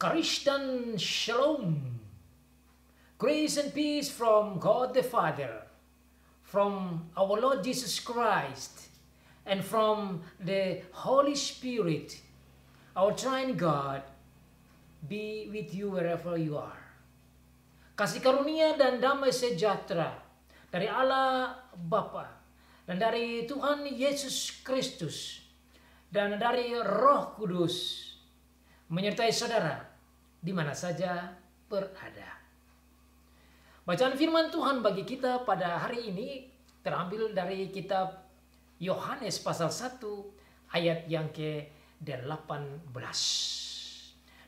Kristen Shalom. Grace and peace from God the Father, from our Lord Jesus Christ, and from the Holy Spirit, our Triune God, be with you wherever you are. Kasih karunia dan damai sejahtera dari Allah Bapa dan dari Tuhan Yesus Kristus dan dari Roh Kudus menyertai saudara di mana saja berada. Bacaan firman Tuhan bagi kita pada hari ini terambil dari kitab Yohanes pasal 1 ayat yang ke-18.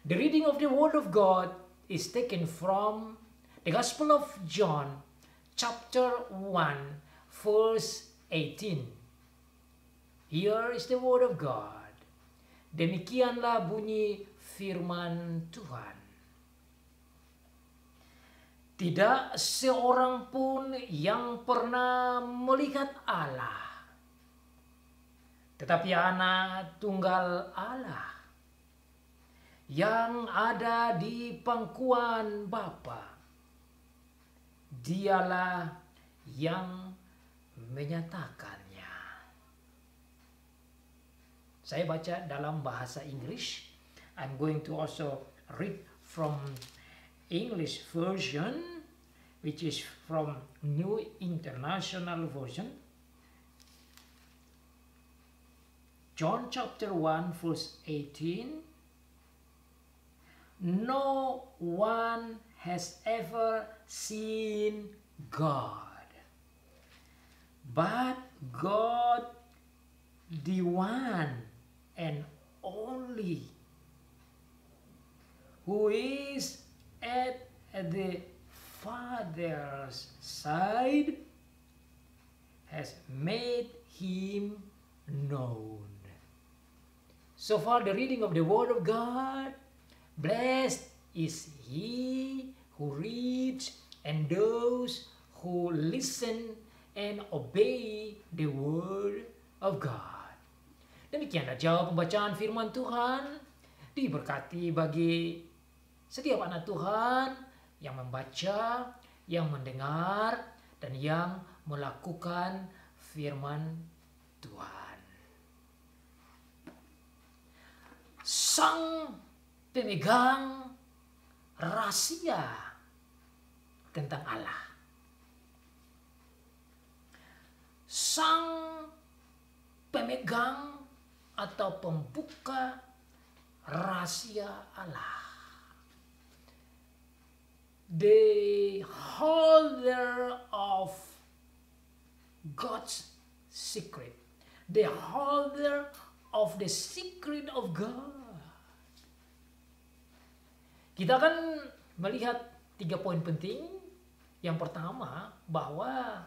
The reading of the Word of God is taken from the Gospel of John chapter 1 verse 18. Here is the Word of God. Demikianlah bunyi firman Tuhan. Tidak seorang pun yang pernah melihat Allah, tetapi Anak Tunggal Allah yang ada di pangkuan Bapa, Dialah yang menyatakannya. Saya baca dalam bahasa Inggris. I'm going to also read from English version, which is from New International Version. John chapter 1 verse 18. No one has ever seen God, but God, the one and only, who is at the Father's side, has made him known. So far the reading of the Word of God. Blessed is he who reads and those who listen and obey the Word of God. Demikianlah jawab pembacaan firman Tuhan. Diberkati bagi setiap anak Tuhan yang membaca, yang mendengar, dan yang melakukan firman Tuhan. Sang pemegang rahasia tentang Allah. Sang pemegang atau pembuka rahasia Allah. The holder of God's secret. The holder of the secret of God. Kita akan melihat 3 poin penting. Yang pertama, bahwa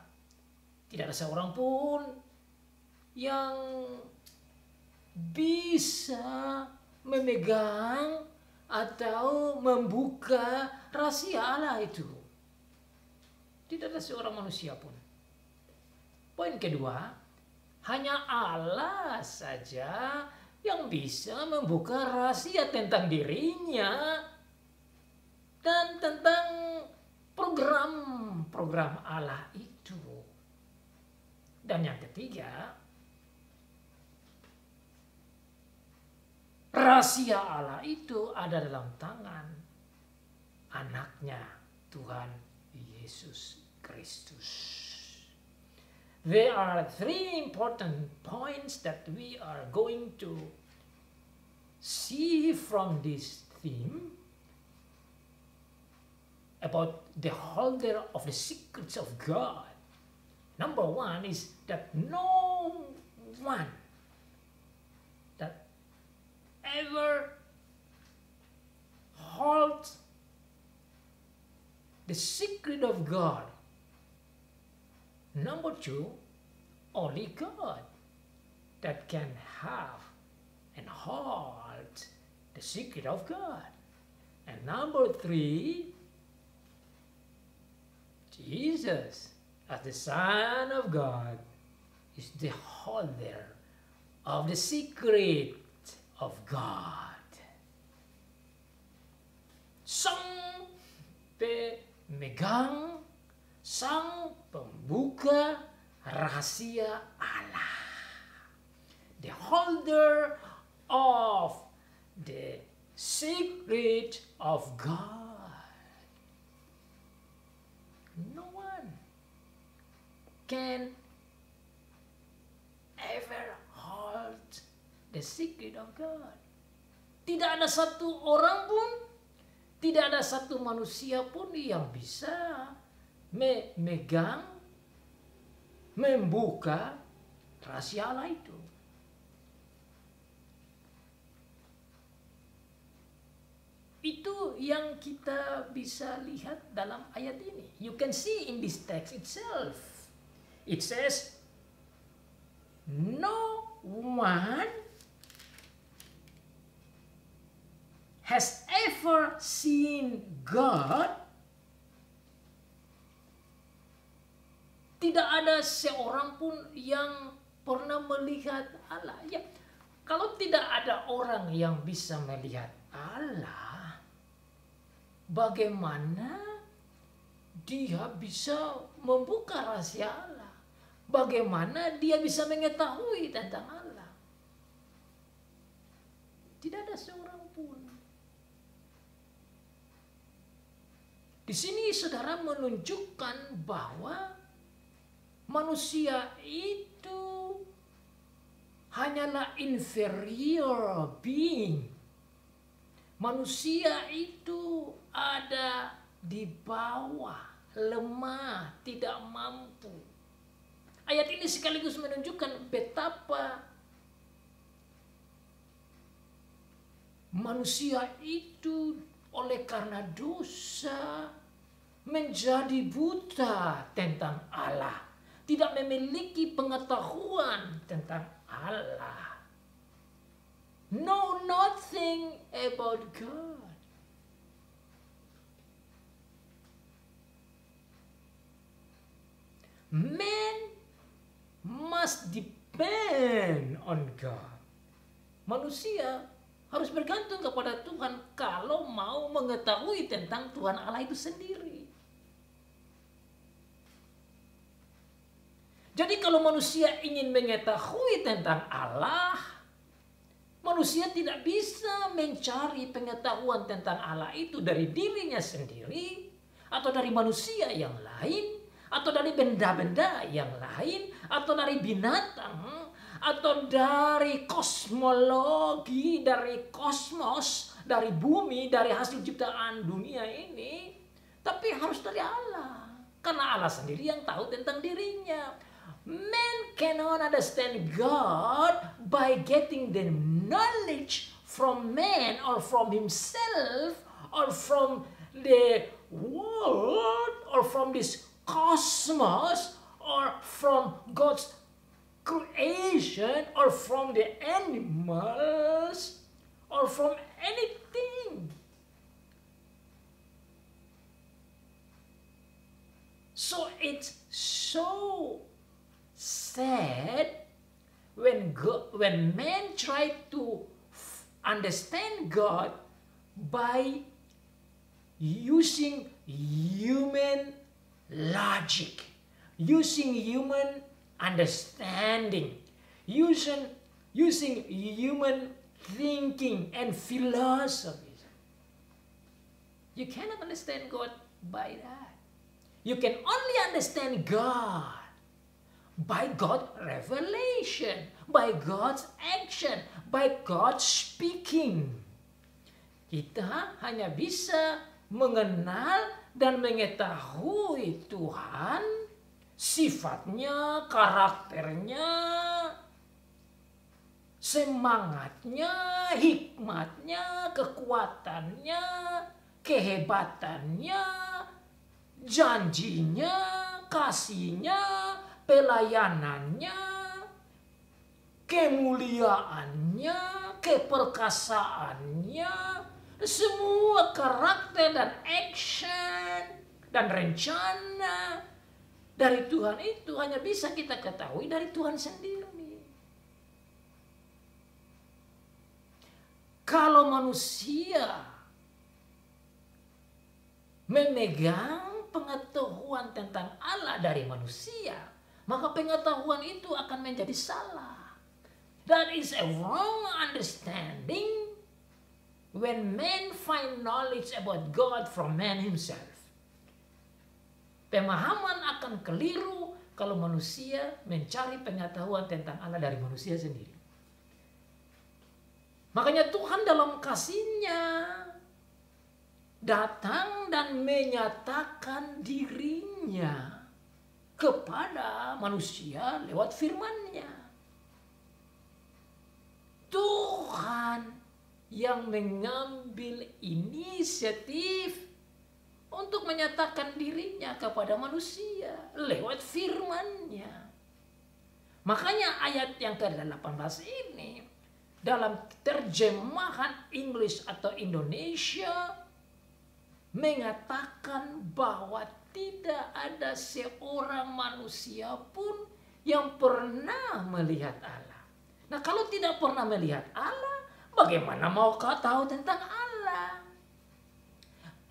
tidak ada seorang pun yang bisa memegang atau membuka rahasia Allah itu. Tidak ada seorang manusia pun. Poin kedua, hanya Allah saja yang bisa membuka rahasia tentang dirinya dan tentang program Allah itu. Dan yang ketiga, rahasia Allah itu ada dalam tangan anaknya Tuhan Yesus Kristus. There are 3 important points that we are going to see from this theme about the holder of the secrets of God. Number 1 is that no one that ever holds the secret of God. Number 2, only God that can have and hold the secret of God. And number 3, Jesus, as the Son of God, is the holder of the secret of God. memegang sang pembuka rahasia Allah. The holder of the secret of God. No one can ever hold the secret of God. Tidak ada satu orang pun, tidak ada satu manusia pun yang bisa memegang, membuka rahasia Allah itu. Itu yang kita bisa lihat dalam ayat ini. You can see in this text itself. It says, no one has ever seen God. Tidak ada seorang pun yang pernah melihat Allah. Ya, kalau tidak ada orang yang bisa melihat Allah, bagaimana dia bisa membuka rahasia Allah? Bagaimana dia bisa mengetahui tentang Allah? Tidak ada seorang pun. Di sini saudara menunjukkan bahwa manusia itu hanyalah inferior being. Manusia itu ada di bawah, lemah, tidak mampu. Ayat ini sekaligus menunjukkan betapa manusia itu oleh karena dosa menjadi buta tentang Allah, tidak memiliki pengetahuan tentang Allah. Know nothing about God. Man must depend on God. Manusia harus bergantung kepada Tuhan kalau mau mengetahui tentang Tuhan Allah itu sendiri. Jadi kalau manusia ingin mengetahui tentang Allah, manusia tidak bisa mencari pengetahuan tentang Allah itu dari dirinya sendiri, atau dari manusia yang lain, atau dari benda-benda yang lain, atau dari binatang, atau dari kosmologi, dari kosmos, dari bumi, dari hasil ciptaan dunia ini. Tapi harus dari Allah, karena Allah sendiri yang tahu tentang dirinya. Man cannot understand God by getting the knowledge from man or from himself or from the world or from this cosmos or from God's creation or from the animals or from anything. So it's so sad when man try to understand God by using human logic, using human understanding, using human thinking and philosophy. You cannot understand God by that. You can only understand God by God's revelation, by God's action, by God's speaking. Kita hanya bisa mengenal dan mengetahui Tuhan, sifatnya, karakternya, semangatnya, hikmatnya, kekuatannya, kehebatannya, janjinya, kasihnya, pelayanannya, kemuliaannya, keperkasaannya, semua karakter dan action dan rencana dari Tuhan itu hanya bisa kita ketahui dari Tuhan sendiri. Kalau manusia memegang pengetahuan tentang Allah dari manusia, maka pengetahuan itu akan menjadi salah. That is a wrong understanding when man find knowledge about God from man himself. Pemahaman akan keliru kalau manusia mencari pengetahuan tentang Allah dari manusia sendiri. Makanya Tuhan dalam kasih-Nya datang dan menyatakan diri-Nya kepada manusia lewat firman-Nya. Tuhan yang mengambil inisiatif untuk menyatakan diri-Nya kepada manusia lewat firman-Nya. Makanya ayat yang ke-18 ini dalam terjemahan English atau Indonesia mengatakan bahwa tidak ada seorang manusia pun yang pernah melihat Allah. Nah, kalau tidak pernah melihat Allah, bagaimana mau kau tahu tentang Allah?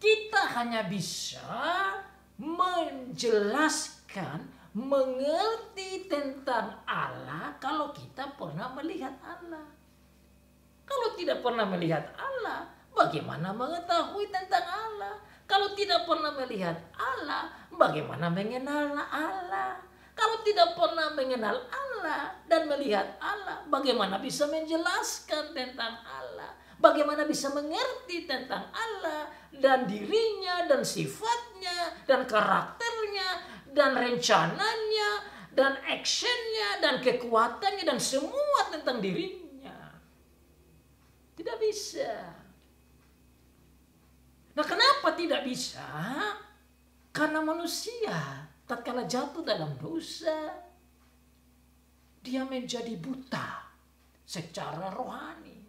Kita hanya bisa menjelaskan, mengerti tentang Allah kalau kita pernah melihat Allah. Kalau tidak pernah melihat Allah, bagaimana mengetahui tentang Allah? Kalau tidak pernah melihat Allah, bagaimana mengenal Allah? Kalau tidak pernah mengenal Allah dan melihat Allah, bagaimana bisa menjelaskan tentang Allah? Bagaimana bisa mengerti tentang Allah dan dirinya dan sifatnya dan karakternya dan rencananya dan actionnya dan kekuatannya dan semua tentang dirinya? Tidak bisa. Nah, kenapa tidak bisa? Karena manusia tatkala jatuh dalam dosa, dia menjadi buta secara rohani.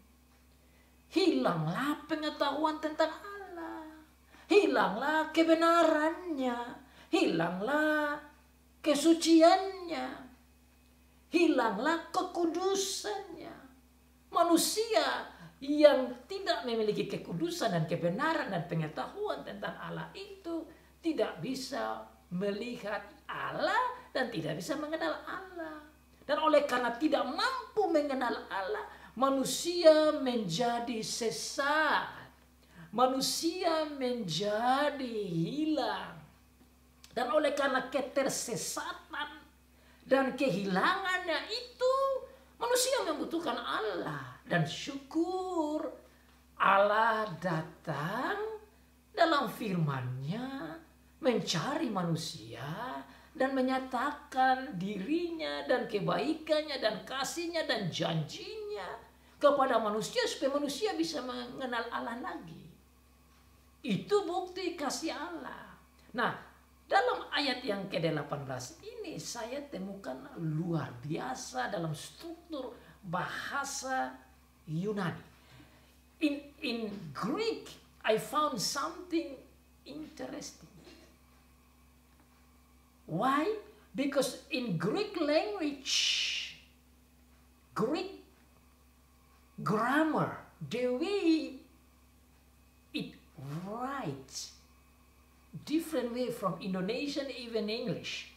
Hilanglah pengetahuan tentang Allah. Hilanglah kebenarannya. Hilanglah kesuciannya. Hilanglah kekudusannya. Manusia yang tidak memiliki kekudusan dan kebenaran dan pengetahuan tentang Allah itu tidak bisa melihat Allah dan tidak bisa mengenal Allah. Dan oleh karena tidak mampu mengenal Allah, manusia menjadi sesat. Manusia menjadi hilang. Dan oleh karena ketersesatan dan kehilangannya itu, manusia membutuhkan Allah. Dan syukur Allah datang dalam firman-Nya mencari manusia dan menyatakan dirinya dan kebaikannya dan kasihnya dan janjinya kepada manusia supaya manusia bisa mengenal Allah lagi. Itu bukti kasih Allah. Nah, dalam ayat yang ke-18 ini saya temukan luar biasa dalam struktur bahasa Yunani. In Greek, I found something interesting. Why? Because in Greek language, Greek grammar, the way it writes, different way from Indonesian even English.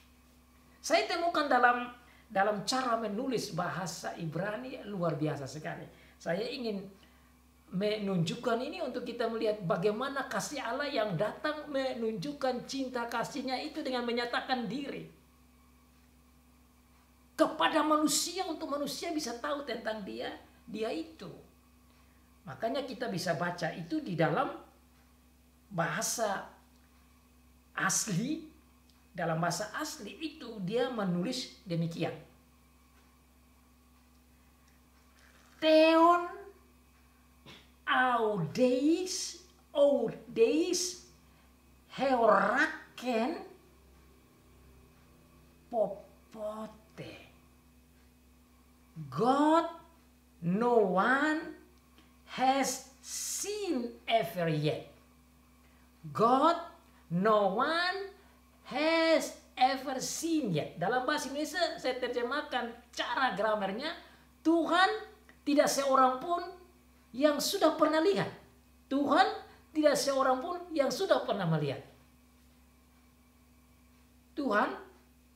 Saya temukan dalam cara menulis bahasa Ibrani luar biasa sekali. Saya ingin menunjukkan ini untuk kita melihat bagaimana kasih Allah yang datang menunjukkan cinta kasihnya itu dengan menyatakan diri kepada manusia untuk manusia bisa tahu tentang dia itu. Makanya kita bisa baca itu di dalam bahasa asli. Dalam bahasa asli itu dia menulis demikian. Theon Audeis heoraken popote. God no one has seen ever yet. God no one has ever seen yet. Dalam bahasa Indonesia saya terjemahkan cara gramernya, Tuhan tidak seorang pun yang sudah pernah lihat. Tuhan tidak seorang pun yang sudah pernah melihat. Tuhan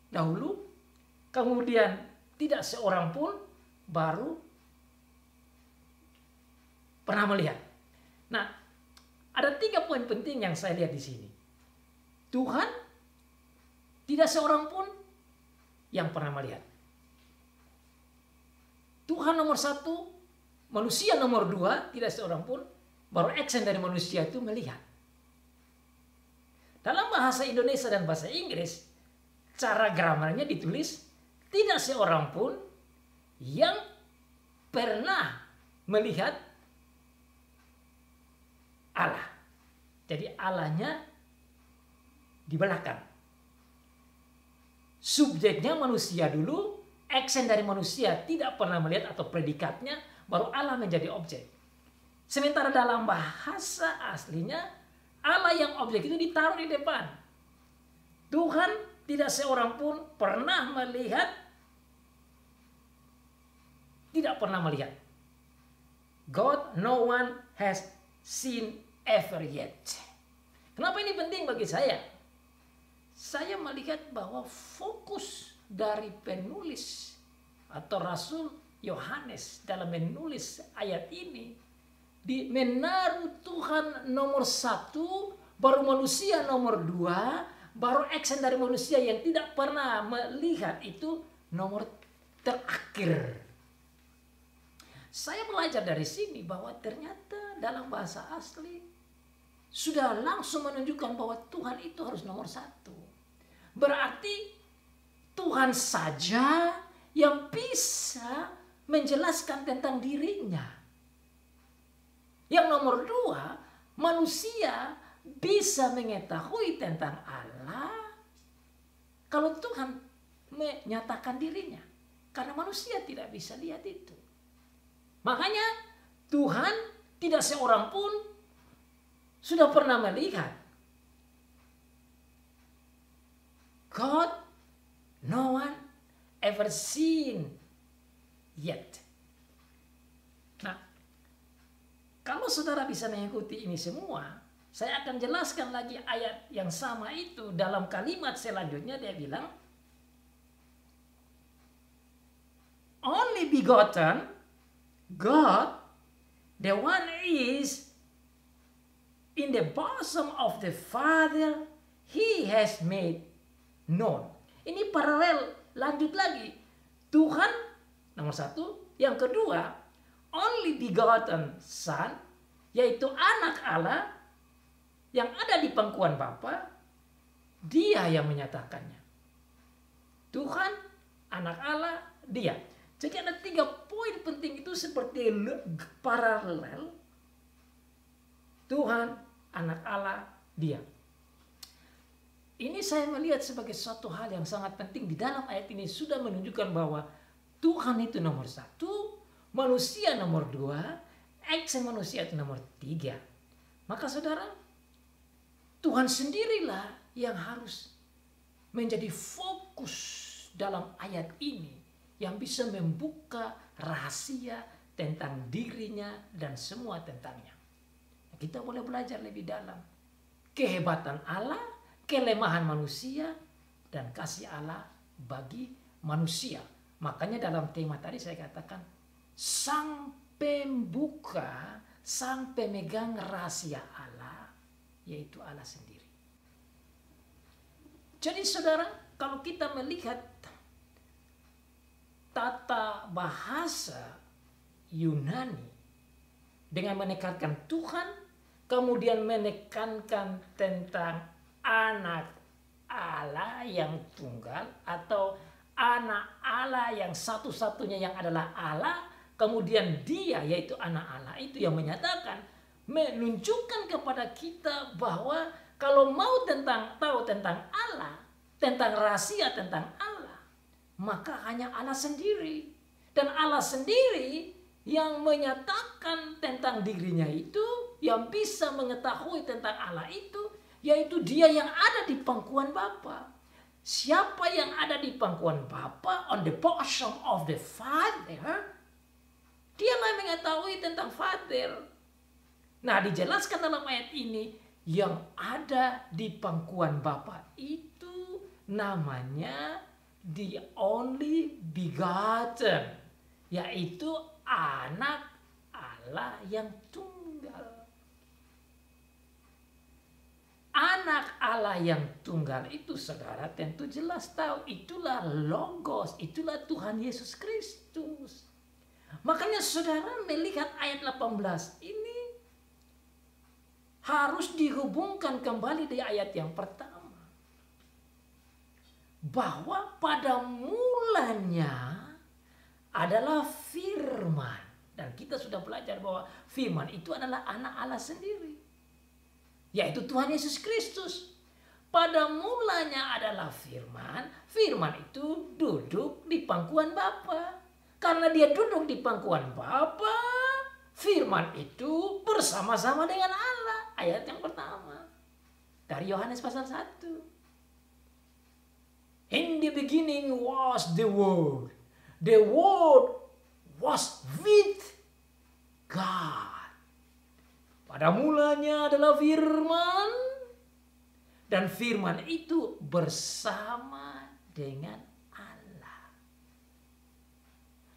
dahulu, kemudian tidak seorang pun baru pernah melihat. Nah, ada 3 poin penting yang saya lihat di sini. Tuhan, tidak seorang pun yang pernah melihat. Tuhan nomor 1, manusia nomor 2, tidak seorang pun, baru action dari manusia itu melihat. Dalam bahasa Indonesia dan bahasa Inggris, cara gramarnya ditulis, tidak seorang pun yang pernah melihat Allah. Jadi Allahnya di belakang. Subjeknya manusia dulu, action dari manusia tidak pernah melihat atau predikatnya, baru Allah menjadi objek. Sementara dalam bahasa aslinya, Allah yang objek itu ditaruh di depan. Tuhan tidak seorang pun pernah melihat, tidak pernah melihat. God, no one has seen ever yet. Kenapa ini penting bagi saya? Saya melihat bahwa fokus dari penulis atau Rasul Yohanes dalam menulis ayat ini di menaruh Tuhan nomor 1, baru manusia nomor 2, baru action dari manusia yang tidak pernah melihat itu nomor terakhir. Saya belajar dari sini bahwa ternyata dalam bahasa asli sudah langsung menunjukkan bahwa Tuhan itu harus nomor 1. Berarti Tuhan saja yang bisa menjelaskan tentang dirinya. Yang nomor 2, manusia bisa mengetahui tentang Allah kalau Tuhan menyatakan dirinya. Karena manusia tidak bisa lihat itu. Makanya Tuhan tidak seorang pun sudah pernah melihat. God, no one ever seen yet. Nah, kalau saudara bisa mengikuti ini semua, saya akan jelaskan lagi ayat yang sama itu dalam kalimat selanjutnya. Dia bilang, only begotten God, the one is in the bosom of the Father, He has made known. Ini paralel, lanjut lagi. Tuhan nomor 1, yang kedua, only begotten Son, yaitu anak Allah yang ada di pangkuan Bapa, Dia yang menyatakannya. Tuhan, anak Allah, Dia. Jadi ada 3 poin penting itu seperti paralel. Tuhan, anak Allah, Dia. Ini saya melihat sebagai suatu hal yang sangat penting. Di dalam ayat ini sudah menunjukkan bahwa Tuhan itu nomor 1, manusia nomor 2, action manusia itu nomor 3. Maka saudara, Tuhan sendirilah yang harus menjadi fokus dalam ayat ini, yang bisa membuka rahasia tentang dirinya dan semua tentangnya. Kita boleh belajar lebih dalam kehebatan Allah, kelemahan manusia, dan kasih Allah bagi manusia. Makanya dalam tema tadi saya katakan, sang pembuka, sang pemegang rahasia Allah, yaitu Allah sendiri. Jadi saudara, kalau kita melihat tata bahasa Yunani dengan menekankan Tuhan, kemudian menekankan tentang anak Allah yang tunggal atau anak Allah yang satu-satunya yang adalah Allah, kemudian Dia yaitu anak Allah itu yang menyatakan, menunjukkan kepada kita bahwa kalau mau tahu tentang Allah, tentang rahasia tentang Allah, maka hanya Allah sendiri. Dan Allah sendiri yang menyatakan tentang dirinya itu, yang bisa mengetahui tentang Allah itu, yaitu Dia yang ada di pangkuan Bapa. Siapa yang ada di pangkuan Bapa, on the bosom of the Father, Dialah yang mengetahui tentang Father. Nah, dijelaskan dalam ayat ini, yang ada di pangkuan Bapa itu namanya the only begotten, yaitu anak Allah yang tunggal. Anak Allah yang tunggal itu saudara tentu jelas tahu, itulah Logos, itulah Tuhan Yesus Kristus. Makanya saudara melihat ayat 18 ini harus dihubungkan kembali di ayat yang pertama. Bahwa pada mulanya adalah firman. Dan kita sudah belajar bahwa firman itu adalah anak Allah sendiri. Yaitu Tuhan Yesus Kristus. Pada mulanya adalah firman. Firman itu duduk di pangkuan Bapa. Karena dia duduk di pangkuan Bapa, firman itu bersama-sama dengan Allah. Ayat yang pertama. Dari Yohanes pasal 1. In the beginning was the Word. The Word was with God. Pada mulanya adalah firman. Dan firman itu bersama dengan Allah.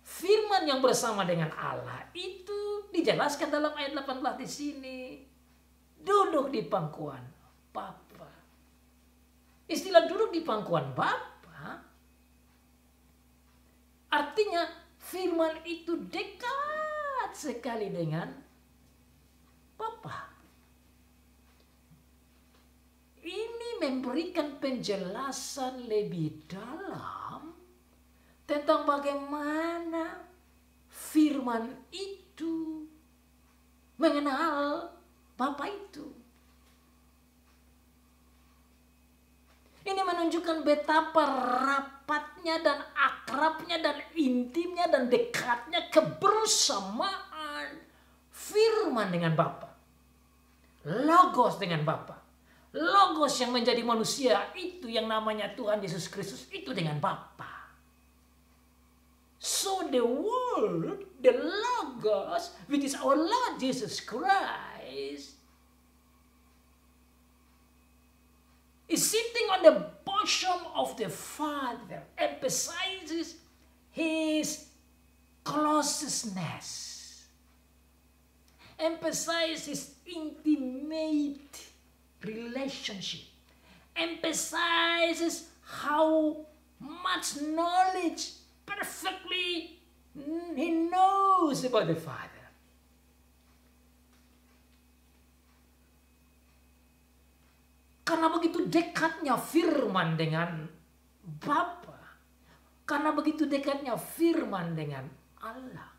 Firman yang bersama dengan Allah itu dijelaskan dalam ayat 18 di sini. Duduk di pangkuan Bapa. Istilah duduk di pangkuan Bapa artinya firman itu dekat sekali dengan Bapa. Ini memberikan penjelasan lebih dalam tentang bagaimana firman itu mengenal Bapa itu. Ini menunjukkan betapa rapatnya dan akrabnya dan intimnya dan dekatnya kebersamaan firman dengan Bapa. Logos dengan Bapa. Logos yang menjadi manusia itu yang namanya Tuhan Yesus Kristus itu dengan Bapa. So the Word, the Logos, which is our Lord Jesus Christ, is sitting on the bosom of the Father, emphasizes his closeness, emphasizes intimate relationship, emphasizes how much knowledge perfectly he knows about the Father. Karena begitu dekatnya firman dengan Bapa, karena begitu dekatnya firman dengan Allah,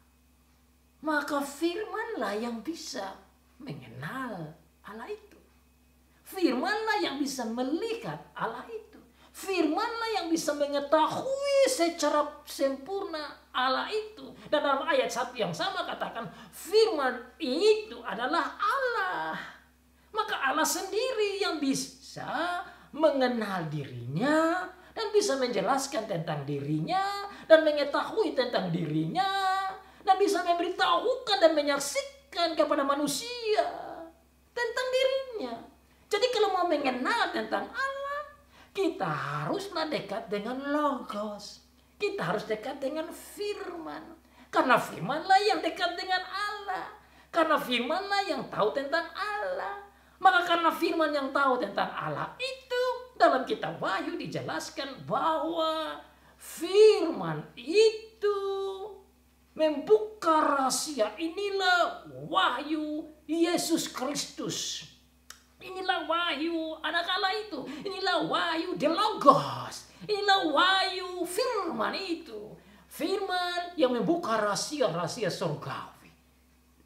maka firmanlah yang bisa mengenal Allah itu. Firmanlah yang bisa melihat Allah itu. Firmanlah yang bisa mengetahui secara sempurna Allah itu. Dan dalam ayat 1 yang sama katakan firman itu adalah Allah. Maka Allah sendiri yang bisa mengenal dirinya dan bisa menjelaskan tentang dirinya dan mengetahui tentang dirinya dan bisa memberitahukan dan menyaksikan kepada manusia tentang dirinya. Jadi kalau mau mengenal tentang Allah, kita haruslah dekat dengan Logos. Kita harus dekat dengan firman. Karena firmanlah yang dekat dengan Allah. Karena firmanlah yang tahu tentang Allah. Maka karena firman yang tahu tentang Allah itu dalam kitab Wahyu dijelaskan bahwa firman itu membuka rahasia. Inilah wahyu Yesus Kristus. Inilah wahyu anak Allah itu. Inilah wahyu the Logos. Inilah wahyu firman itu. Firman yang membuka rahasia-rahasia surgawi.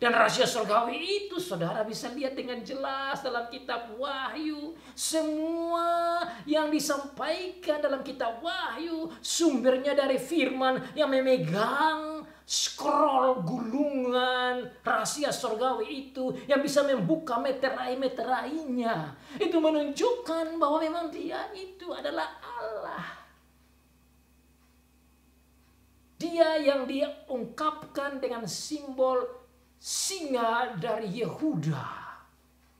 Dan rahasia surgawi itu saudara bisa lihat dengan jelas dalam kitab Wahyu. Semua yang disampaikan dalam kitab Wahyu sumbernya dari firman yang memegang scroll gulungan rahasia surgawi itu yang bisa membuka meterai-meterainya. Itu menunjukkan bahwa memang dia itu adalah Allah. Dia yang dia ungkapkan dengan simbol singa dari Yehuda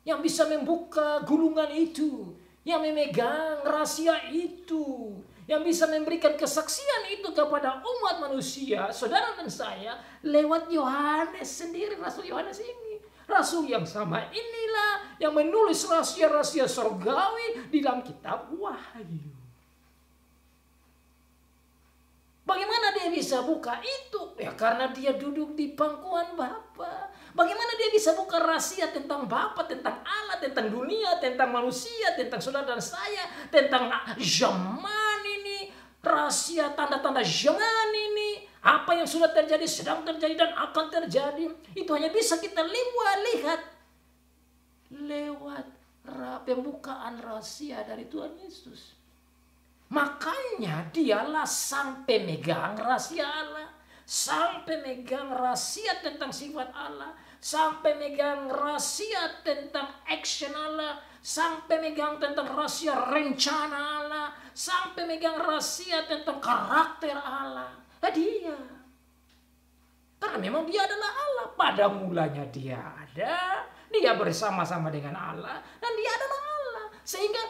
yang bisa membuka gulungan itu, yang memegang rahasia itu, yang bisa memberikan kesaksian itu kepada umat manusia, saudara dan saya, lewat Yohanes sendiri, Rasul Yohanes ini. Rasul yang sama inilah yang menulis rahasia-rahasia surgawi di dalam kitab Wahyu. Bagaimana dia bisa buka itu? Ya karena dia duduk di pangkuan Bapa. Bagaimana dia bisa buka rahasia tentang Bapa, tentang Allah, tentang dunia, tentang manusia, tentang saudara dan saya, tentang zaman ini, rahasia tanda-tanda zaman ini, apa yang sudah terjadi, sedang terjadi, dan akan terjadi. Itu hanya bisa kita lihat lewat pembukaan rahasia dari Tuhan Yesus. Makanya dialah sang pemegang rahasia Allah, sang pemegang rahasia tentang sifat Allah, sang pemegang rahasia tentang action Allah, sang pemegang tentang rahasia rencana Allah, sang pemegang rahasia tentang karakter Allah. Dia. Karena memang dia adalah Allah. Pada mulanya dia ada, dia bersama-sama dengan Allah, dan dia adalah Allah. Sehingga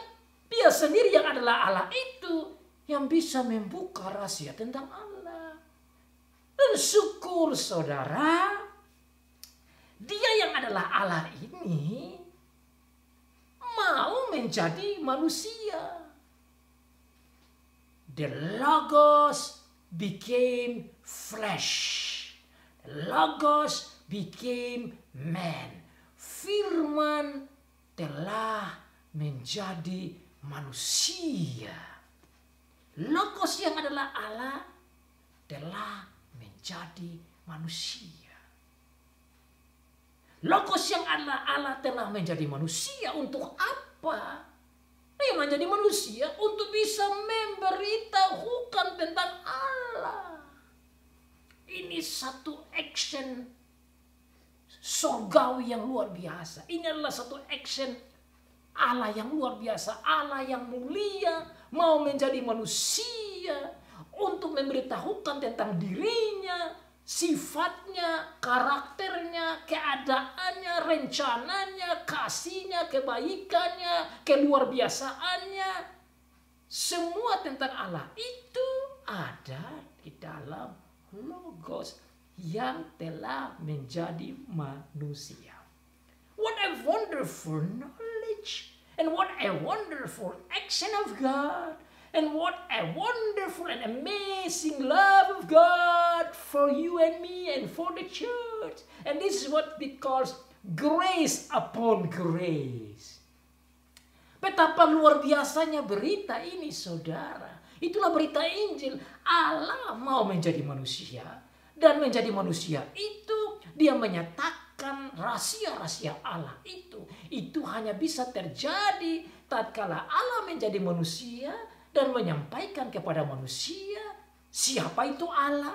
dia sendiri yang adalah Allah itu yang bisa membuka rahasia tentang Allah. Dan syukur saudara, dia yang adalah Allah ini mau menjadi manusia. The Logos became flesh. The Logos became man. Firman telah menjadi manusia. Logos yang adalah Allah telah menjadi manusia. Logos yang adalah Allah telah menjadi manusia untuk apa? Dia menjadi manusia untuk bisa memberitahukan tentang Allah. Ini satu action surgawi yang luar biasa. Ini adalah satu action Allah yang luar biasa, Allah yang mulia, mau menjadi manusia untuk memberitahukan tentang dirinya, sifatnya, karakternya, keadaannya, rencananya, kasihnya, kebaikannya, keluar biasaannya. Semua tentang Allah itu ada di dalam Logos yang telah menjadi manusia. What a wonderful knowledge, and what a wonderful action of God, and what a wonderful and amazing love of God for you and me and for the church. And this is what we call grace upon grace. Betapa luar biasanya berita ini, saudara. Itulah berita Injil. Allah mau menjadi manusia, dan menjadi manusia itu dia menyatakan rahasia-rahasia Allah itu hanya bisa terjadi tatkala Allah menjadi manusia dan menyampaikan kepada manusia siapa itu Allah,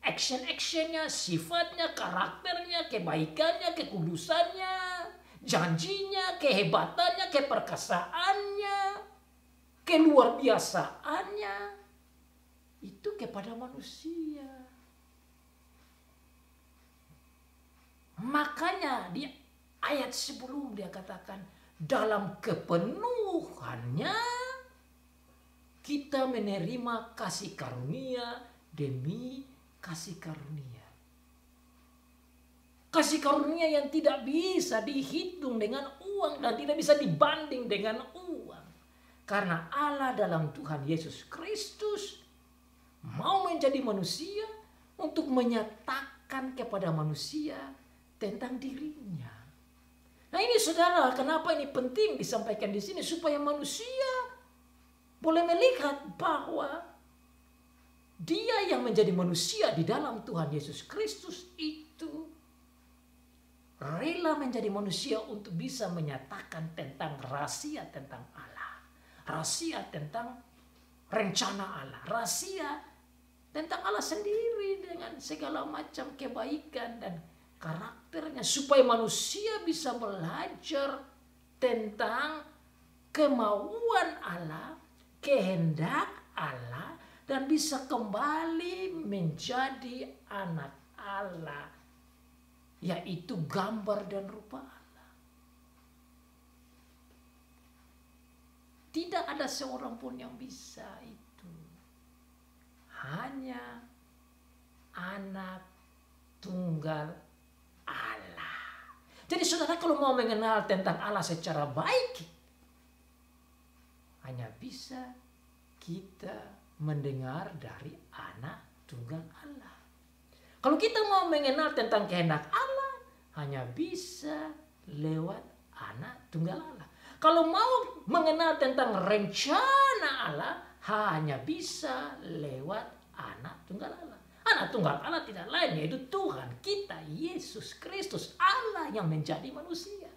action-actionnya, sifatnya, karakternya, kebaikannya, kekudusannya, janjinya, kehebatannya, keperkasaannya, keluar biasaannya, itu kepada manusia. Makanya di ayat sebelum dia katakan, dalam kepenuhannya kita menerima kasih karunia demi kasih karunia. Kasih karunia yang tidak bisa dihitung dengan uang dan tidak bisa dibanding dengan uang. Karena Allah dalam Tuhan Yesus Kristus mau menjadi manusia untuk menyatakan kepada manusia tentang dirinya. Nah ini saudara, kenapa ini penting disampaikan di sini, supaya manusia boleh melihat bahwa dia yang menjadi manusia di dalam Tuhan Yesus Kristus itu rela menjadi manusia untuk bisa menyatakan tentang rahasia tentang Allah, rahasia tentang rencana Allah, rahasia tentang Allah sendiri dengan segala macam kebaikan dan karakternya, supaya manusia bisa belajar tentang kemauan Allah, kehendak Allah, dan bisa kembali menjadi anak Allah, yaitu gambar dan rupa Allah. Tidak ada seorang pun yang bisa itu. Hanya anak tunggal Allah. Jadi saudara kalau mau mengenal tentang Allah secara baik, hanya bisa kita mendengar dari anak tunggal Allah. Kalau kita mau mengenal tentang kehendak Allah, hanya bisa lewat anak tunggal Allah. Kalau mau mengenal tentang rencana Allah, hanya bisa lewat anak tunggal Allah. Anak tunggal Allah tidak lain yaitu Tuhan kita, Yesus Kristus, Allah yang menjadi manusia.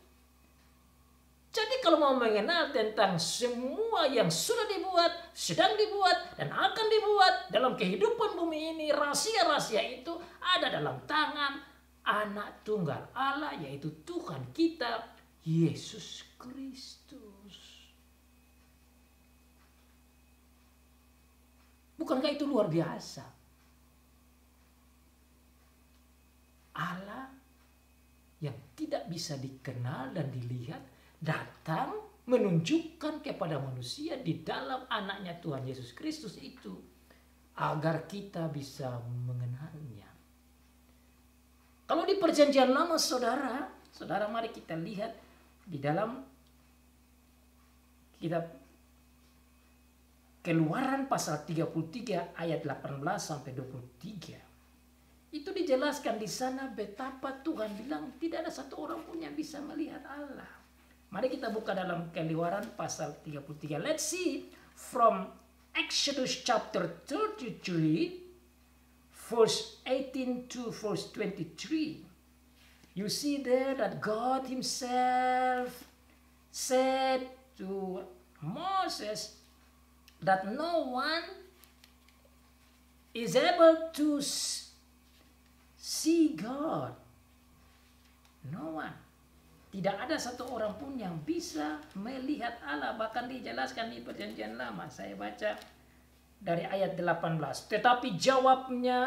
Jadi kalau mau mengenal tentang semua yang sudah dibuat, sedang dibuat, dan akan dibuat dalam kehidupan bumi ini, rahasia-rahasia itu ada dalam tangan anak tunggal Allah, yaitu Tuhan kita, Yesus Kristus. Bukankah itu luar biasa? Allah yang tidak bisa dikenal dan dilihat datang menunjukkan kepada manusia di dalam anaknya Tuhan Yesus Kristus itu agar kita bisa mengenalnya. Kalau di perjanjian lama saudara mari kita lihat di dalam kitab Keluaran pasal 33 ayat 18 sampai 23. Itu dijelaskan di sana betapa Tuhan bilang tidak ada satu orang pun yang bisa melihat Allah. Mari kita buka dalam Keluaran pasal 33. Let's see from Exodus chapter 33 verse 18 to verse 23. You see there that God himself said to Moses that no one is able to see God. No one. Tidak ada satu orang pun yang bisa melihat Allah. Bahkan dijelaskan di perjanjian lama. Saya baca dari ayat 18. Tetapi jawabnya,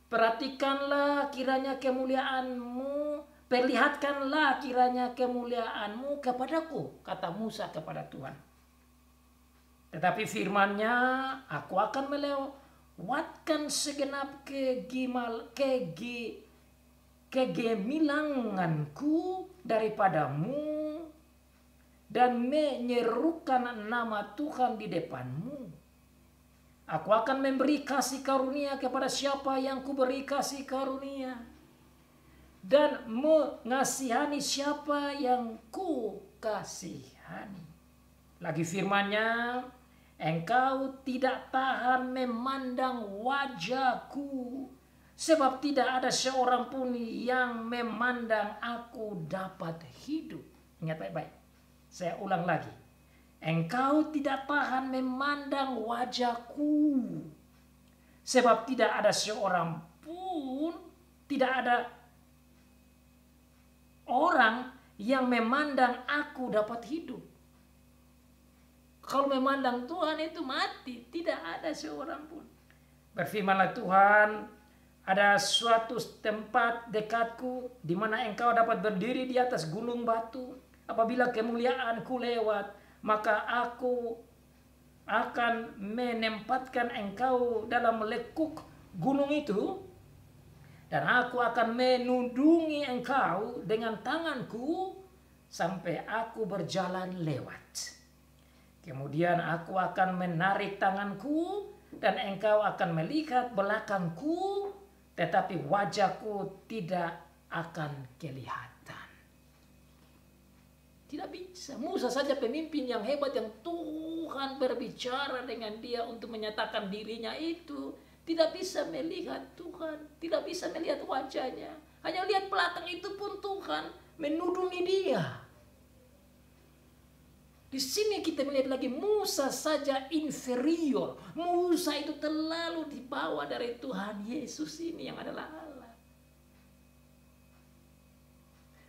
perhatikanlah kiranya kemuliaanmu, perlihatkanlah kiranya kemuliaanmu kepadaku, kata Musa kepada Tuhan. Tetapi firman-Nya, aku akan melewatkan segenap kegemilanganku daripadamu dan menyerukan nama Tuhan di depanmu. Aku akan memberi kasih karunia kepada siapa yang kuberi kasih karunia, dan mengasihani siapa yang ku kasihani. Lagi firman-Nya, engkau tidak tahan memandang wajahku, sebab tidak ada seorang pun yang memandang aku dapat hidup. Ingat baik-baik. Saya ulang lagi. Engkau tidak tahan memandang wajahku, sebab tidak ada seorang pun, tidak ada orang yang memandang aku dapat hidup. Kalau memandang Tuhan itu mati, tidak ada seorang pun. Berfirmanlah Tuhan, ada suatu tempat dekatku di mana engkau dapat berdiri di atas gunung batu. Apabila kemuliaanku lewat, maka aku akan menempatkan engkau dalam lekuk gunung itu, dan aku akan menudungi engkau dengan tanganku sampai aku berjalan lewat. Kemudian aku akan menarik tanganku dan engkau akan melihat belakangku, tetapi wajahku tidak akan kelihatan. Tidak bisa. Musa saja pemimpin yang hebat yang Tuhan berbicara dengan dia untuk menyatakan dirinya itu. Tidak bisa melihat Tuhan. Tidak bisa melihat wajahnya. Hanya lihat belakang itu pun Tuhan menudungi dia. Di sini kita melihat lagi Musa saja inferior. Musa itu terlalu di bawah dari Tuhan Yesus ini yang adalah Allah.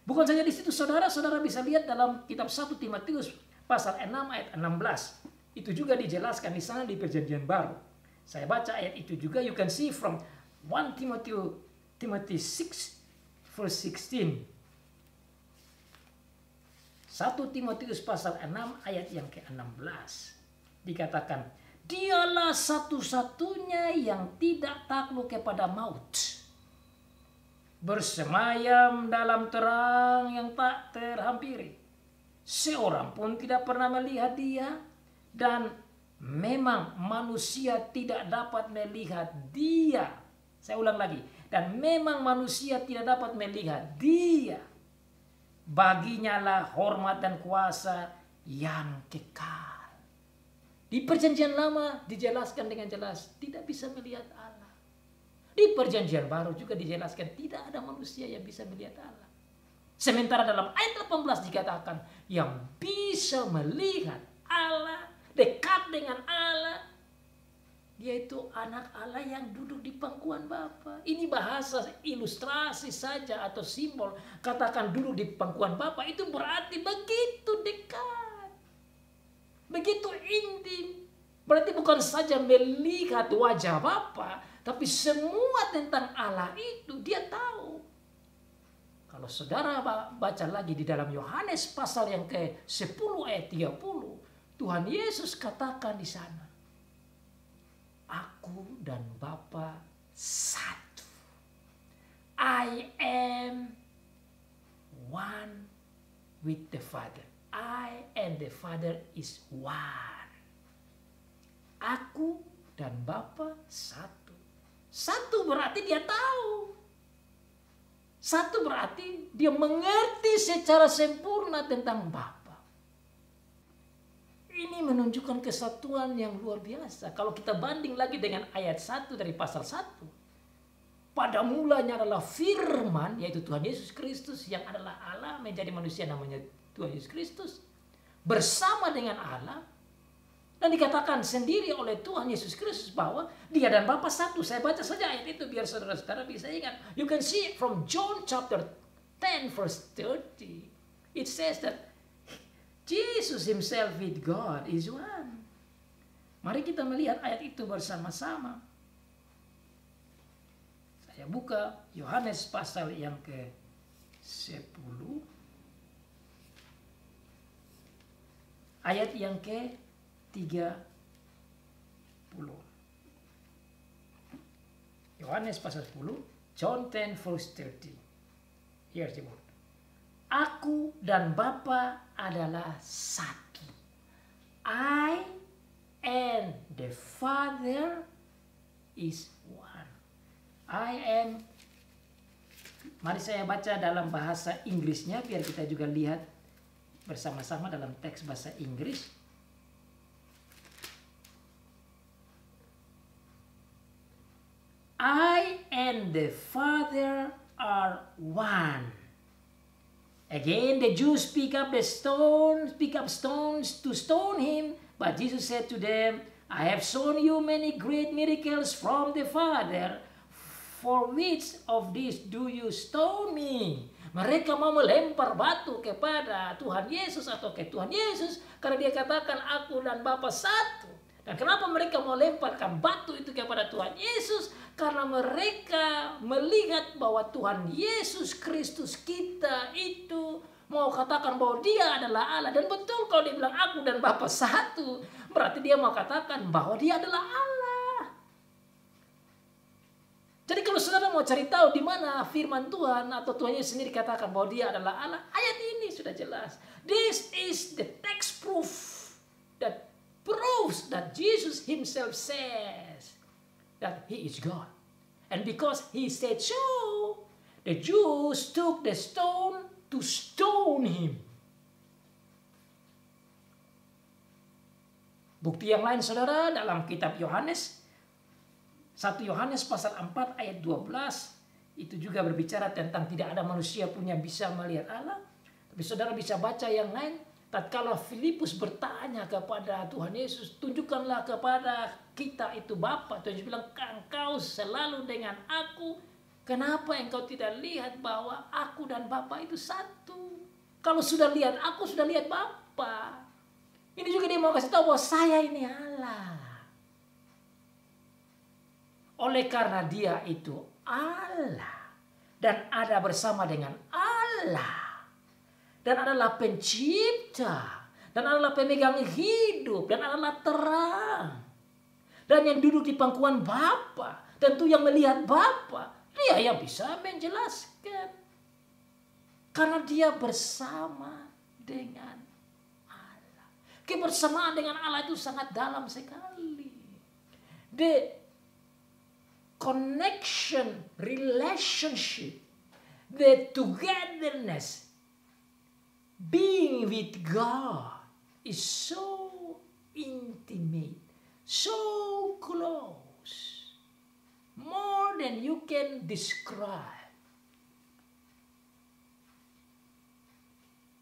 Bukan saja di situ, saudara-saudara bisa lihat dalam kitab 1 Timotius pasal 6 ayat 16. Itu juga dijelaskan di sana di Perjanjian Baru. Saya baca ayat itu juga. You can see from 1 Timothy 6 verse 16. 1 1 Timotius pasal 6 ayat yang ke-16. Dikatakan, dialah satu-satunya yang tidak takluk kepada maut, bersemayam dalam terang yang tak terhampiri. Seorang pun tidak pernah melihat dia, dan memang manusia tidak dapat melihat dia. Saya ulang lagi, dan memang manusia tidak dapat melihat dia. Baginya lah hormat dan kuasa yang kekal. Di perjanjian lama dijelaskan dengan jelas tidak bisa melihat Allah. Di perjanjian baru juga dijelaskan tidak ada manusia yang bisa melihat Allah. Sementara dalam ayat 18 dikatakan yang bisa melihat Allah, dekat dengan Allah, yaitu anak Allah yang duduk di pangkuan Bapa. Ini bahasa ilustrasi saja atau simbol. Katakan duduk di pangkuan Bapa itu berarti begitu dekat, begitu intim. Berarti bukan saja melihat wajah Bapa, tapi semua tentang Allah itu dia tahu. Kalau saudara baca lagi di dalam Yohanes pasal yang ke-10 ayat 30, Tuhan Yesus katakan di sana, aku dan Bapa satu. I am one with the Father. I and the Father is one. Aku dan Bapa satu. Satu berarti dia tahu. Satu berarti dia mengerti secara sempurna tentang Bapa. Ini menunjukkan kesatuan yang luar biasa. Kalau kita banding lagi dengan ayat 1 dari pasal 1. Pada mulanya adalah firman, yaitu Tuhan Yesus Kristus yang adalah Allah menjadi manusia namanya Tuhan Yesus Kristus. Bersama dengan Allah. Dan dikatakan sendiri oleh Tuhan Yesus Kristus bahwa dia dan Bapa satu. Saya baca saja ayat itu biar saudara-saudara bisa ingat. You can see it from John chapter 10 verse 30. It says that Jesus himself with God is one. Mari kita melihat ayat itu bersama-sama. Saya buka Yohanes pasal yang ke-10. Ayat yang ke-30. Yohanes pasal 10, John 10 verse 30. Here's the word. Aku dan Bapa adalah satu. I and the Father is one. I am. Mari saya baca dalam bahasa Inggrisnya biar kita juga lihat bersama-sama dalam teks bahasa Inggris. I and the Father are one. Again, the Jews pick up stones to stone him. But Jesus said to them, I have shown you many great miracles from the Father. For which of these do you stone me? Mereka mau melempar batu kepada Tuhan Yesus atau ke Tuhan Yesus karena dia katakan aku dan Bapa satu. Dan kenapa mereka mau lemparkan batu itu kepada Tuhan Yesus? Karena mereka melihat bahwa Tuhan Yesus Kristus kita itu mau katakan bahwa dia adalah Allah. Dan betul kalau dia bilang aku dan Bapa satu, berarti dia mau katakan bahwa dia adalah Allah. Jadi kalau saudara mau cari tahu di mana firman Tuhan atau Tuhan Yesus sendiri katakan bahwa dia adalah Allah, ayat ini sudah jelas. This is the text proof that proves that Jesus himself says that he is God. And because he said so, the Jews took the stone to stone him. Bukti yang lain saudara dalam kitab Yohanes, 1 Yohanes pasal 4 ayat 12, itu juga berbicara tentang tidak ada manusia pun yang bisa melihat Allah. Tapi saudara bisa baca yang lain. Tatkala Filipus bertanya kepada Tuhan Yesus, tunjukkanlah kepada kita itu Bapa. Tuhan Yesus bilang, engkau selalu dengan aku. Kenapa engkau tidak lihat bahwa aku dan Bapa itu satu? Kalau sudah lihat aku, sudah lihat Bapa. Ini juga dia mau kasih tahu bahwa saya ini Allah. Oleh karena dia itu Allah dan ada bersama dengan Allah. dan adalah pencipta dan adalah pemegang hidup dan adalah terang. Dan yang duduk di pangkuan Bapa, tentu yang melihat Bapa, dia yang bisa menjelaskan. Karena dia bersama dengan Allah. Kebersamaan dengan Allah itu sangat dalam sekali. The connection, relationship, the togetherness, being with God is so intimate, so close, more than you can describe.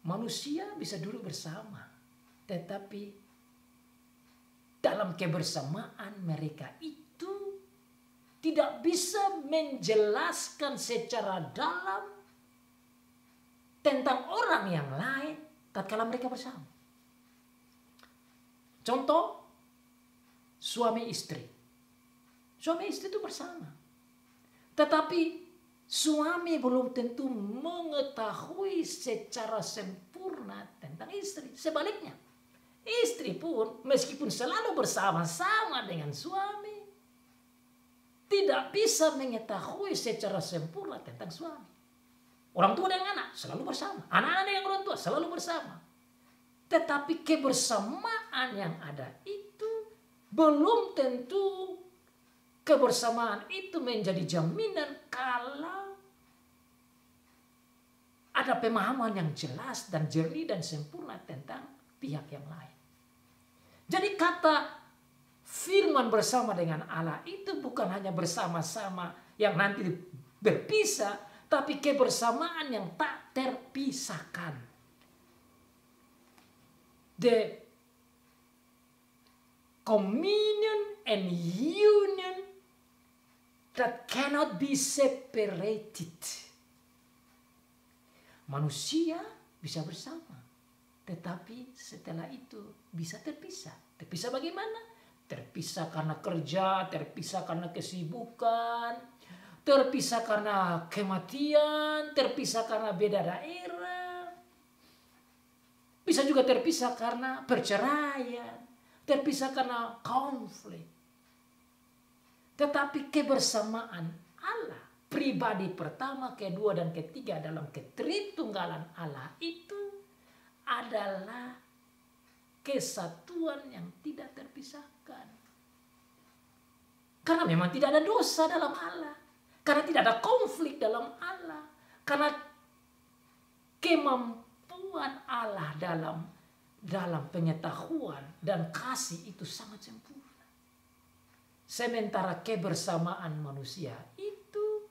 Manusia bisa duduk bersama, tetapi dalam kebersamaan mereka itu tidak bisa menjelaskan secara dalam tentang orang yang lain tatkala mereka bersama. Contoh, suami istri. Suami istri itu bersama. Tetapi suami belum tentu mengetahui secara sempurna tentang istri. Sebaliknya, istri pun meskipun selalu bersama-sama dengan suami, tidak bisa mengetahui secara sempurna tentang suami. Orang tua dengan anak selalu bersama. Anak-anak dengan orang tua selalu bersama. Tetapi kebersamaan yang ada itu belum tentu kebersamaan itu menjadi jaminan kalau ada pemahaman yang jelas dan jernih dan sempurna tentang pihak yang lain. Jadi kata firman bersama dengan Allah itu bukan hanya bersama-sama yang nanti berpisah, tapi kebersamaan yang tak terpisahkan. The communion and union that cannot be separated. Manusia bisa bersama, tetapi setelah itu bisa terpisah. Terpisah bagaimana? Terpisah karena kerja, terpisah karena kesibukan, terpisah karena kematian, terpisah karena beda daerah. Bisa juga terpisah karena perceraian, terpisah karena konflik. Tetapi kebersamaan Allah, pribadi pertama, kedua, dan ketiga dalam ketritunggalan Allah itu adalah kesatuan yang tidak terpisahkan. Karena memang tidak ada dosa dalam Allah. Karena tidak ada konflik dalam Allah. Karena kemampuan Allah dalam pengetahuan dan kasih itu sangat sempurna. Sementara kebersamaan manusia itu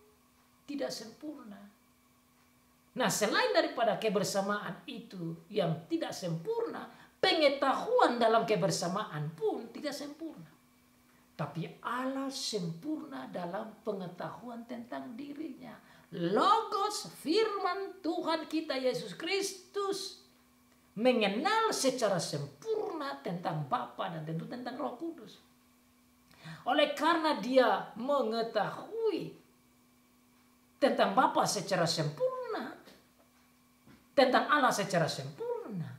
tidak sempurna. Nah, selain daripada kebersamaan itu yang tidak sempurna, pengetahuan dalam kebersamaan pun tidak sempurna. Tapi Allah sempurna dalam pengetahuan tentang dirinya. Logos, firman Tuhan kita Yesus Kristus mengenal secara sempurna tentang Bapa dan tentu tentang Roh Kudus. Oleh karena dia mengetahui tentang Bapa secara sempurna, tentang Allah secara sempurna,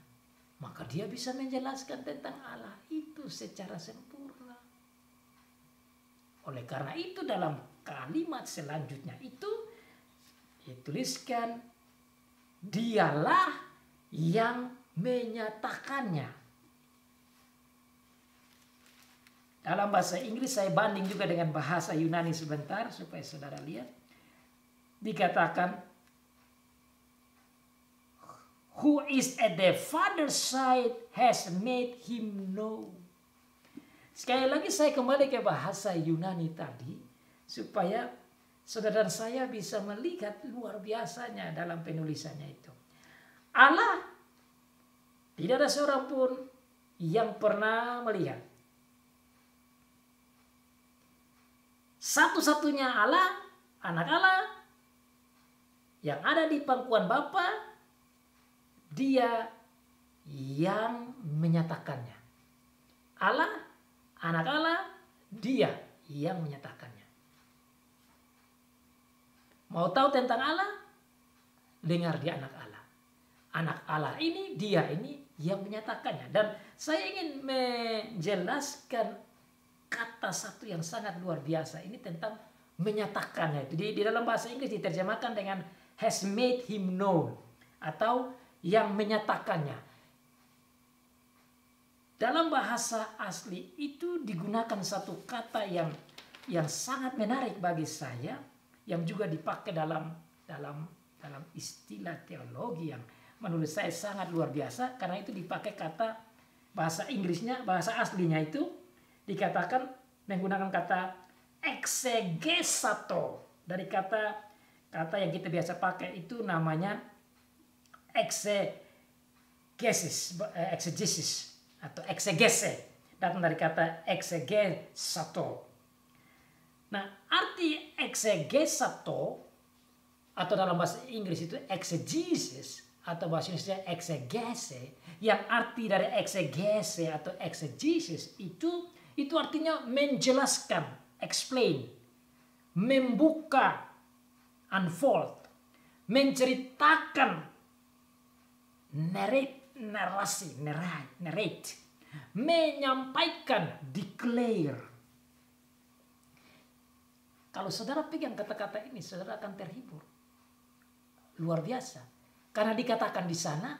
maka dia bisa menjelaskan tentang Allah itu secara sempurna. Oleh karena itu dalam kalimat selanjutnya itu dituliskan, dialah yang menyatakannya. Dalam bahasa Inggris saya banding juga dengan bahasa Yunani sebentar supaya saudara lihat. Dikatakan, who is at the Father's side has made him know. Sekali lagi saya kembali ke bahasa Yunani tadi supaya saudara saya bisa melihat luar biasanya dalam penulisannya itu. Allah tidak ada seorang pun yang pernah melihat. Satu-satunya Allah, anak Allah yang ada di pangkuan Bapa, dia yang menyatakannya. Allah, anak Allah, dia yang menyatakannya. Mau tahu tentang Allah? Dengar di anak Allah. anak Allah ini, dia ini yang menyatakannya. Dan saya ingin menjelaskan kata satu yang sangat luar biasa ini tentang menyatakannya. Di dalam bahasa Inggris diterjemahkan dengan has made him known, atau yang menyatakannya. Dalam bahasa asli itu digunakan satu kata yang sangat menarik bagi saya, yang juga dipakai dalam istilah teologi yang menurut saya sangat luar biasa, karena itu dipakai kata bahasa Inggrisnya, bahasa aslinya itu dikatakan menggunakan kata exegesato, dari kata yang kita biasa pakai itu namanya exegesis atau exegese, datang dari kata exegesato. Nah, arti exegesato atau dalam bahasa Inggris itu exegesis atau bahasa Indonesia exegese, yang arti dari exegese atau exegesis itu artinya menjelaskan, explain, membuka, unfold, menceritakan, narrate, menyampaikan, declare. Kalau saudara pegang kata-kata ini, saudara akan terhibur. Luar biasa. Karena dikatakan di sana,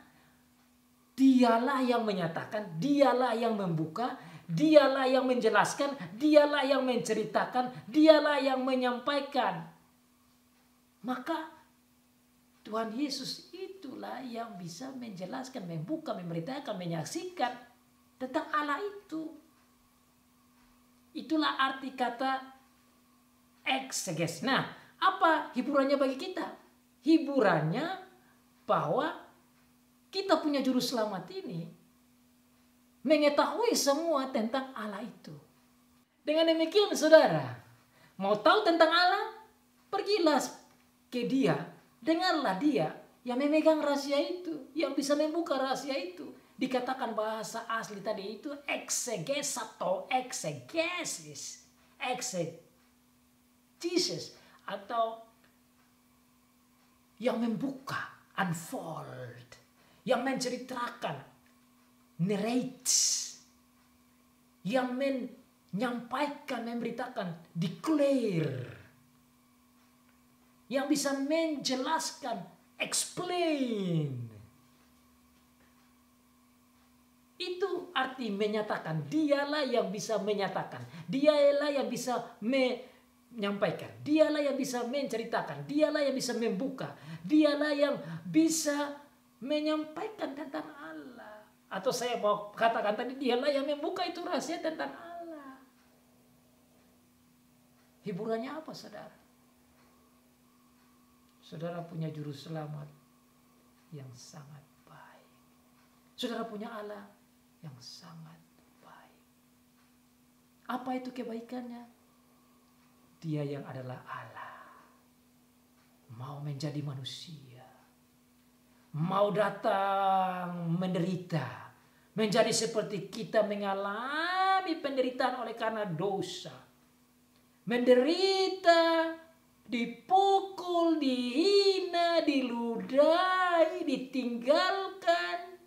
dialah yang menyatakan, dialah yang membuka, dialah yang menjelaskan, dialah yang menceritakan, dialah yang menyampaikan. Maka Tuhan Yesus itulah yang bisa menjelaskan, membuka, memberitakan, menyaksikan tentang Allah itu. Itulah arti kata exeges. Nah, apa hiburannya bagi kita? Hiburannya bahwa kita punya juru selamat ini mengetahui semua tentang Allah itu. Dengan demikian saudara, mau tahu tentang Allah? Pergilah ke Dia. Dengarlah Dia yang memegang rahasia itu, yang bisa membuka rahasia itu. Dikatakan bahasa asli tadi itu exegesato, exegesis, exegesis, atau yang membuka, unfold, yang menceritakan, narrate, yang menyampaikan, memberitakan, declare, yang bisa menjelaskan, explain. Itu arti menyatakan. Dialah yang bisa menyatakan. Dialah yang bisa menyampaikan. Dialah yang bisa menceritakan. Dialah yang bisa membuka. Dialah yang bisa menyampaikan tentang Allah. Atau saya mau katakan tadi, dialah yang membuka itu rahasia tentang Allah. Hiburannya apa, saudara? Saudara punya juru selamat yang sangat baik. Saudara punya Allah yang sangat baik. Apa itu kebaikannya? Dia yang adalah Allah mau menjadi manusia, mau datang menderita, menjadi seperti kita, mengalami penderitaan oleh karena dosa, menderita, dipukul, dihina, diludahi, ditinggalkan,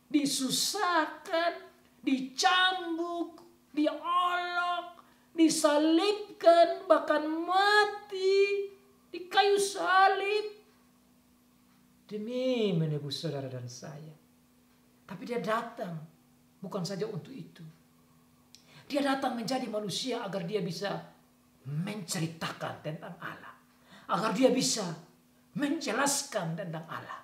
disusahkan, dicambuk, diolok, disalibkan, bahkan mati di kayu salib demi menebus saudara dan saya. Tapi Dia datang bukan saja untuk itu. Dia datang menjadi manusia agar Dia bisa menceritakan tentang Allah, agar Dia bisa menjelaskan tentang Allah,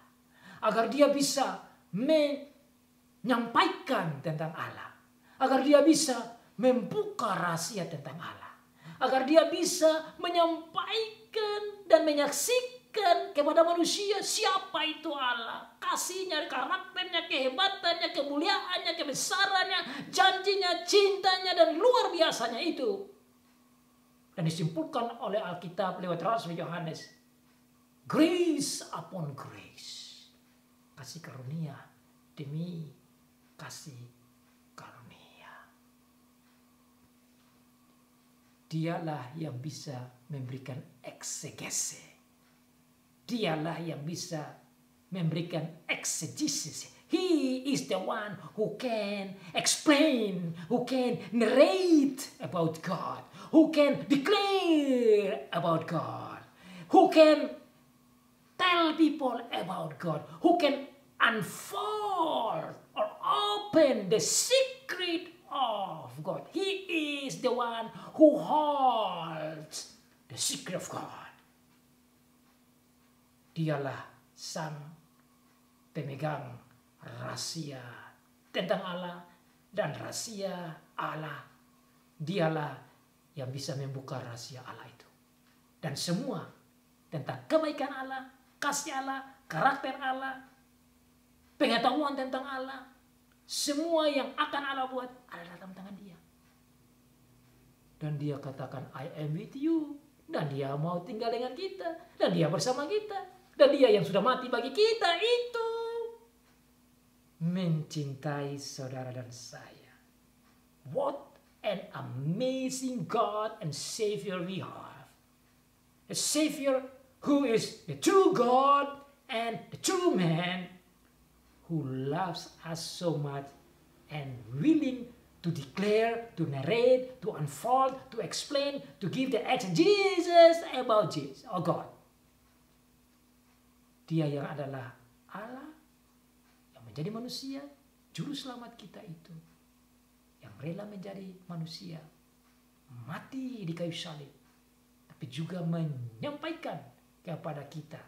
agar Dia bisa menyampaikan tentang Allah, agar Dia bisa membuka rahasia tentang Allah, agar Dia bisa menyampaikan dan menyaksikan kepada manusia siapa itu Allah, kasihnya, karakternya, kehebatannya, kemuliaannya, kebesarannya, janjinya, cintanya, dan luar biasanya itu. Dan disimpulkan oleh Alkitab lewat Rasul Yohanes, grace upon grace, kasih karunia demi kasih karunia. Dialah yang bisa memberikan eksegese. Dialah yang bisa memberikan exegesis. He is the one who can explain, who can narrate about God, who can declare about God, who can tell people about God, who can unfold or open the secret of God. He is the one who holds the secret of God. Dialah sang pemegang rahasia tentang Allah dan rahasia Allah. Dialah yang bisa membuka rahasia Allah itu. Dan semua tentang kebaikan Allah, kasih Allah, karakter Allah, pengetahuan tentang Allah, semua yang akan Allah buat, ada dalam tangan dia. Dan dia katakan, I am with you. Dan dia mau tinggal dengan kita. Dan dia bersama kita. Dan dia yang sudah mati bagi kita itu mencintai saudara dan saya. What an amazing God and Savior we have. A Savior who is the true God and the true man, who loves us so much and willing to declare, to narrate, to unfold, to explain, to give the exegesis about Jesus or God. Dia yang adalah Allah yang menjadi manusia, juru selamat kita itu, yang rela menjadi manusia, mati di kayu salib, tapi juga menyampaikan kepada kita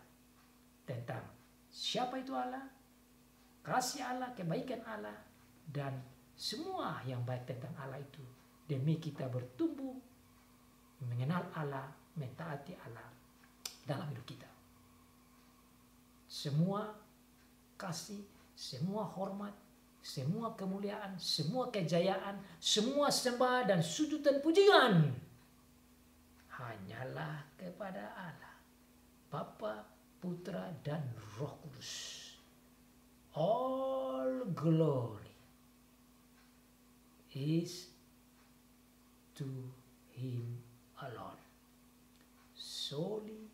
tentang siapa itu Allah, kasih Allah, kebaikan Allah, dan semua yang baik tentang Allah itu, demi kita bertumbuh mengenal Allah, mentaati Allah dalam hidup kita. Semua kasih, semua hormat, semua kemuliaan, semua kejayaan, semua sembah dan sujud dan pujian hanyalah kepada Allah, Bapa, Putra, dan Roh Kudus. All glory is to Him alone, solely